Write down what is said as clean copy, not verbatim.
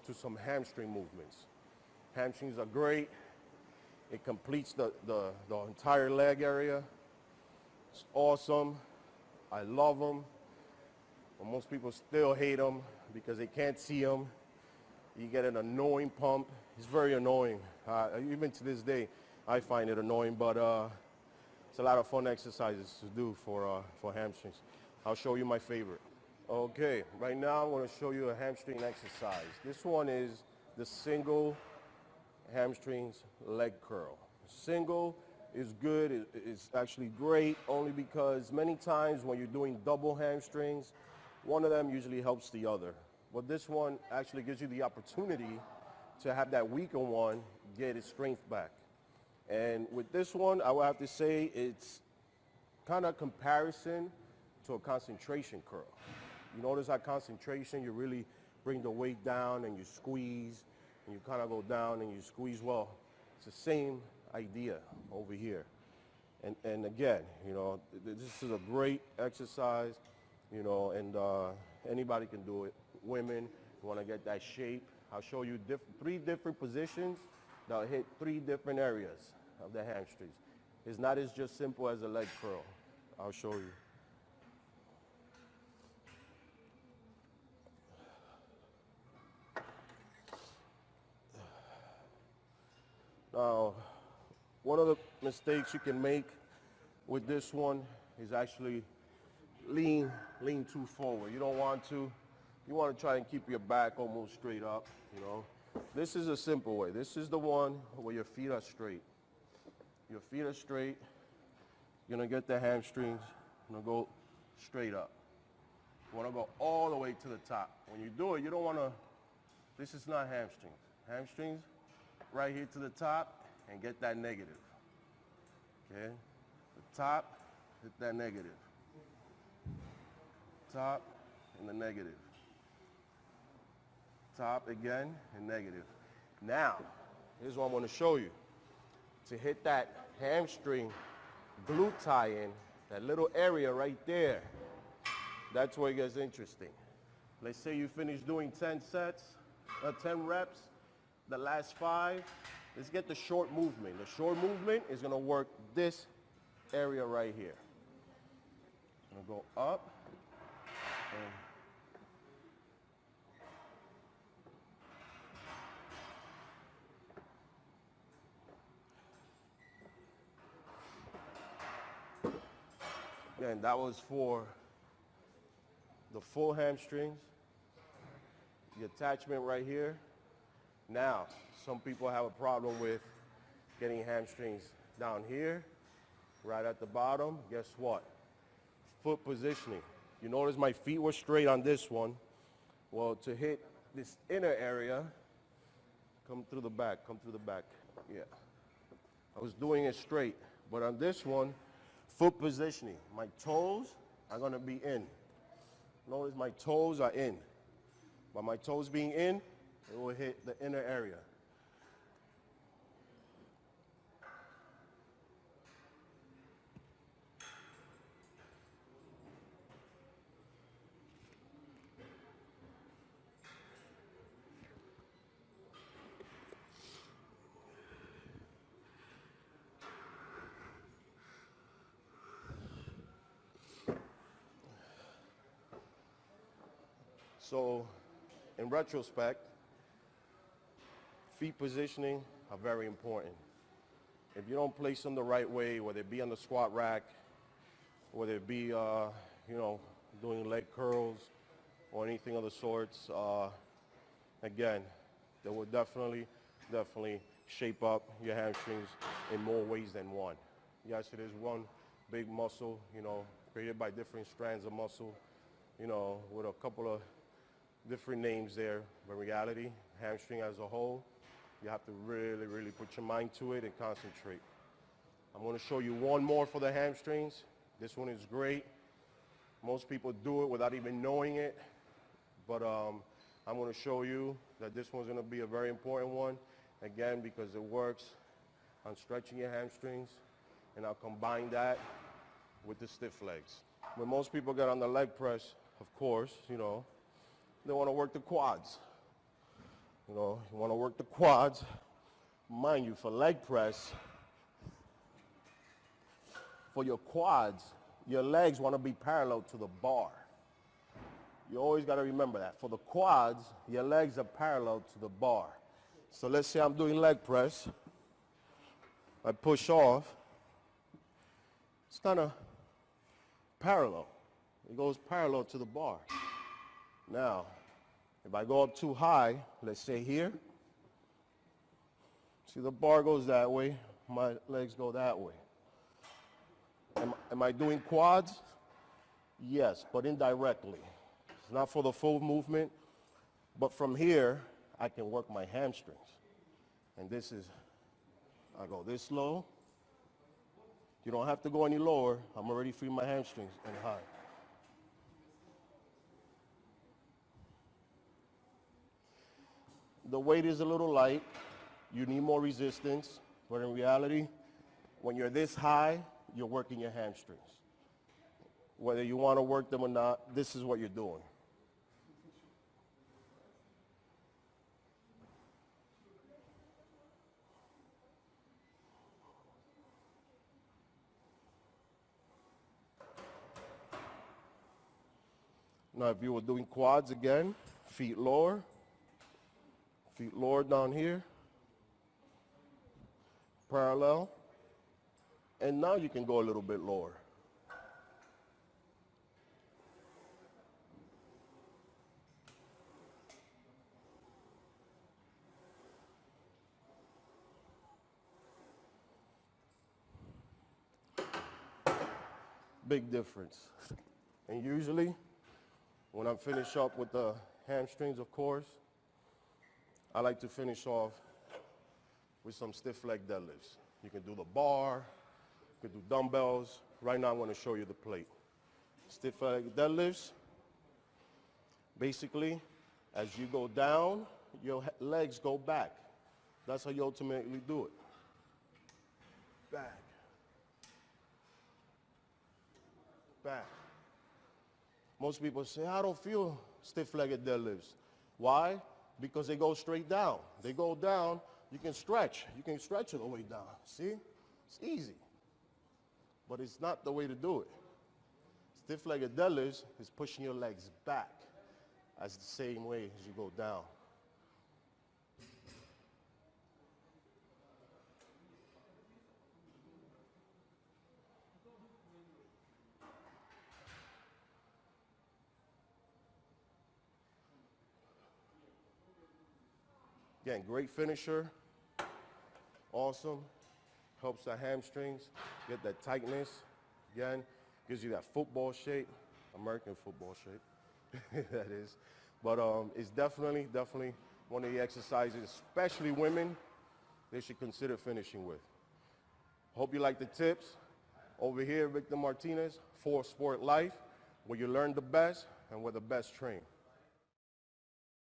to some hamstring movements. Hamstrings are great. It completes the entire leg area. It's awesome. I love them. But most people still hate them because they can't see them. You get an annoying pump. It's very annoying. Even to this day, I find it annoying, but it's a lot of fun exercises to do for hamstrings. I'll show you my favorite. Okay, right now I'm going to show you a hamstring exercise. This one is the single hamstrings leg curl. Single is good, it's actually great only because many times when you're doing double hamstrings, one of them usually helps the other. But this one actually gives you the opportunity to have that weaker one get its strength back. And with this one, I would have to say it's kind of comparison to a concentration curl. You notice that concentration, you really bring the weight down and you squeeze, and you kind of go down and you squeeze. Well, it's the same idea over here. And again, you know, this is a great exercise, you know, and anybody can do it. Women, you want to get that shape. I'll show you three different positions that'll hit three different areas of the hamstrings. It's not as just simple as a leg curl. I'll show you. Now, one of the mistakes you can make with this one is actually lean too forward. You don't want to. You want to try and keep your back almost straight up, you know. This is a simple way. This is the one where your feet are straight. Your feet are straight. You're going to get the hamstrings. You're going to go straight up. You want to go all the way to the top. When you do it, you don't want to, this is not hamstrings. Hamstrings, right here to the top, and get that negative. Okay? The top, hit that negative. Top, and the negative. Top again, and negative. Now, here's what I'm going to show you. To hit that hamstring glute tie-in, that little area right there, that's where it gets interesting. Let's say you finish doing 10 reps, the last 5, let's get the short movement. The short movement is going to work this area right here. I'm going to go up and again, that was for the full hamstrings, the attachment right here. Now, some people have a problem with getting hamstrings down here, right at the bottom. Guess what? Foot positioning. You notice my feet were straight on this one. Well, to hit this inner area, come through the back, Yeah. I was doing it straight, but on this one, foot positioning. My toes are going to be in. Notice my toes are in. By my toes being in, it will hit the inner area. So, in retrospect, feet positioning are very important. If you don't place them the right way, whether it be on the squat rack, whether it be, doing leg curls or anything of the sorts, again, they will definitely shape up your hamstrings in more ways than one. Yes, it is one big muscle, created by different strands of muscle, with a couple of different names there, but in reality, hamstring as a whole, you have to really put your mind to it and concentrate. I'm going to show you one more for the hamstrings. This one is great. Most people do it without even knowing it, but I'm going to show you that this one's going to be a very important one, again, because it works on stretching your hamstrings, and I'll combine that with the stiff legs. When most people get on the leg press, of course, they want to work the quads. You know, you want to work the quads. Mind you, for leg press, for your quads, your legs want to be parallel to the bar. You always got to remember that. For the quads, your legs are parallel to the bar. So let's say I'm doing leg press. I push off. It's kind of parallel. It goes parallel to the bar. Now, if I go up too high, let's say here, see the bar goes that way, my legs go that way. Am I doing quads? Yes, but indirectly. It's not for the full movement, but from here, I can work my hamstrings. And this is, I go this low. You don't have to go any lower. I'm already feeling my hamstrings and high. The weight is a little light. You need more resistance, but in reality, when you're this high, you're working your hamstrings. Whether you want to work them or not, this is what you're doing. Now, if you were doing quads again, feet lower down here, parallel, and now you can go a little bit lower. Big difference. And usually, when I'm finished up with the hamstrings, of course, I like to finish off with some stiff leg deadlifts. You can do the bar, you can do dumbbells. Right now, I want to show you the plate. Stiff leg deadlifts, basically, as you go down, your legs go back. That's how you ultimately do it. Back. Back. Most people say, I don't feel stiff-legged deadlifts. Why? Because they go straight down. They go down, you can stretch. You can stretch it all the way down. See? It's easy. But it's not the way to do it. Stiff-legged deadlifts is pushing your legs back as the same way as you go down. Again, great finisher, awesome, helps the hamstrings, get that tightness, again, gives you that football shape, American football shape, that is. But it's definitely one of the exercises, especially women, they should consider finishing with. Hope you like the tips. Over here, Victor Martinez, For Sport Life, where you learn the best and where the best train.